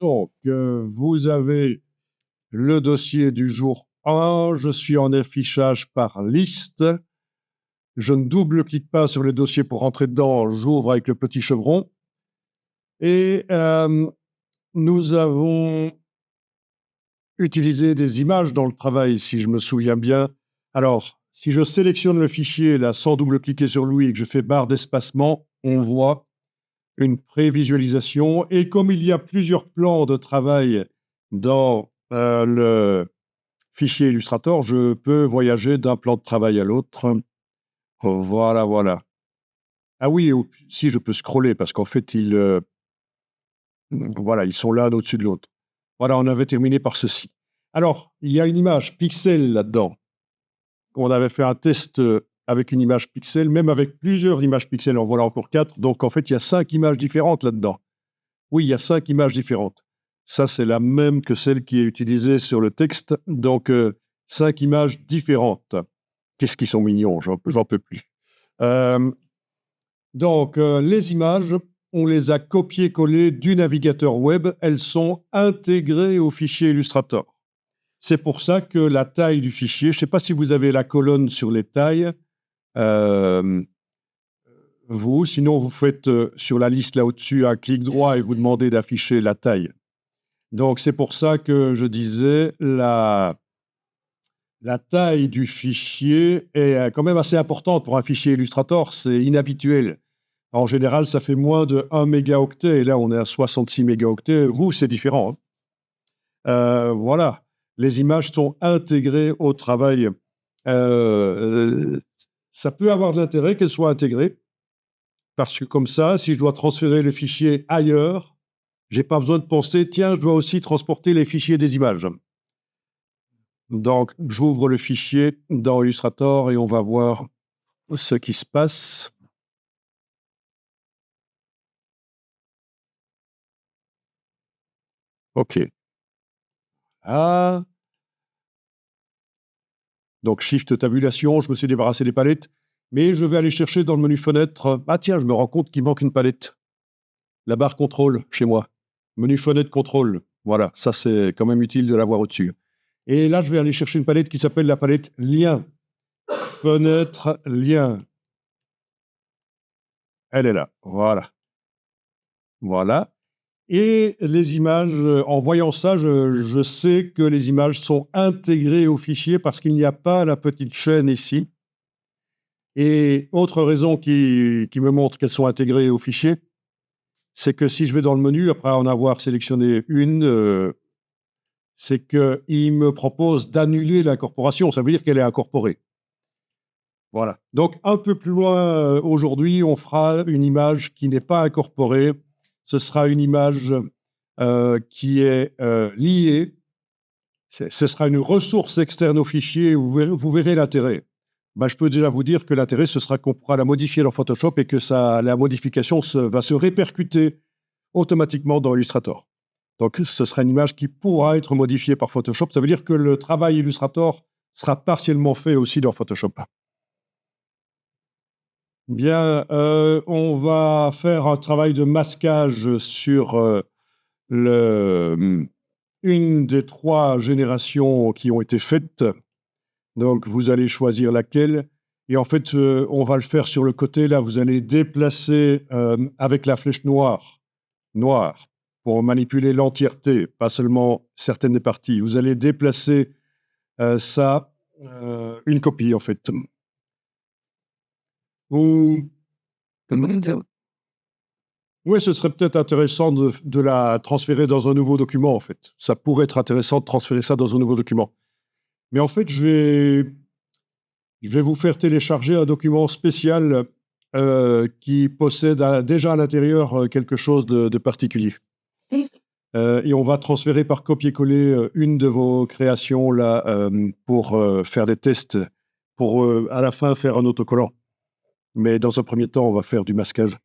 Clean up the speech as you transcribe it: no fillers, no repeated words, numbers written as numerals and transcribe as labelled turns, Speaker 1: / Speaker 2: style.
Speaker 1: Donc, vous avez le dossier du jour 1. Je suis en affichage par liste. Je ne double-clique pas sur les dossiers pour rentrer dedans. J'ouvre avec le petit chevron. Et nous avons utilisé des images dans le travail, si je me souviens bien. Alors, si je sélectionne le fichier, là, sans double-cliquer sur lui, et que je fais barre d'espacement, on voit une prévisualisation. Et comme il y a plusieurs plans de travail dans le fichier Illustrator, je peux voyager d'un plan de travail à l'autre. Voilà, voilà. Ah oui, si je peux scroller, parce qu'en fait, voilà, ils sont l'un au-dessus de l'autre. Voilà, on avait terminé par ceci. Alors, il y a une image pixel là-dedans. On avait fait un test avec une image pixel, même avec plusieurs images pixels, en voilà encore 4. Donc, en fait, il y a 5 images différentes là-dedans. Oui, il y a 5 images différentes. Ça, c'est la même que celle qui est utilisée sur le texte. Donc, 5 images différentes. Qu'est-ce qu'ils sont mignons, j'en peux plus. Donc, les images, on les a copiées-collées du navigateur web. Elles sont intégrées au fichier Illustrator. C'est pour ça que la taille du fichier, je ne sais pas si vous avez la colonne sur les tailles, sinon vous faites sur la liste là au-dessus un clic droit et vous demandez d'afficher la taille. Donc, c'est pour ça que je disais la taille du fichier est quand même assez importante pour un fichier Illustrator. C'est inhabituel. En général, ça fait moins de 1 mégaoctet, et là, on est à 66 mégaoctets. Vous, c'est différent, hein. Voilà. Les images sont intégrées au travail. Ça peut avoir de l'intérêt qu'elles soient intégrées, parce que comme ça, si je dois transférer le fichier ailleurs, j'ai pas besoin de penser, tiens, je dois aussi transporter les fichiers des images. Donc, j'ouvre le fichier dans Illustrator et on va voir ce qui se passe. OK. Ah. Donc, Shift tabulation, je me suis débarrassé des palettes, mais je vais aller chercher dans le menu fenêtre. Ah tiens, je me rends compte qu'il manque une palette. La barre contrôle chez moi. Menu fenêtre contrôle. Voilà, ça c'est quand même utile de l'avoir au-dessus. Et là, je vais aller chercher une palette qui s'appelle la palette lien. Fenêtre lien. Elle est là. Voilà. Voilà. Et les images, en voyant ça, je sais que les images sont intégrées au fichier parce qu'il n'y a pas la petite chaîne ici. Et autre raison qui me montre qu'elles sont intégrées au fichier, c'est que si je vais dans le menu, après en avoir sélectionné une, c'est qu'il me propose d'annuler l'incorporation. Ça veut dire qu'elle est incorporée. Voilà. Donc, un peu plus loin, aujourd'hui, on fera une image qui n'est pas incorporée. Ce sera une image qui est liée. Ce sera une ressource externe au fichier. Vous verrez l'intérêt. Je peux déjà vous dire que l'intérêt, ce sera qu'on pourra la modifier dans Photoshop et que la modification va se répercuter automatiquement dans Illustrator. Donc, ce sera une image qui pourra être modifiée par Photoshop. Ça veut dire que le travail Illustrator sera partiellement fait aussi dans Photoshop. Bien, on va faire un travail de masquage sur une des 3 générations qui ont été faites. Donc, vous allez choisir laquelle. Et en fait, on va le faire sur le côté. Là, vous allez déplacer avec la flèche noire, pour manipuler l'entièreté, pas seulement certaines des parties. Vous allez déplacer ça, une copie, en fait. Ou oui, ce serait peut-être intéressant de la transférer dans un nouveau document, en fait. Ça pourrait être intéressant de transférer ça dans un nouveau document. Mais en fait, je vais vous faire télécharger un document spécial qui possède déjà à l'intérieur quelque chose de particulier. Et on va transférer par copier-coller une de vos créations là pour faire des tests, pour à la fin faire un autocollant. Mais dans un premier temps, on va faire du masquage.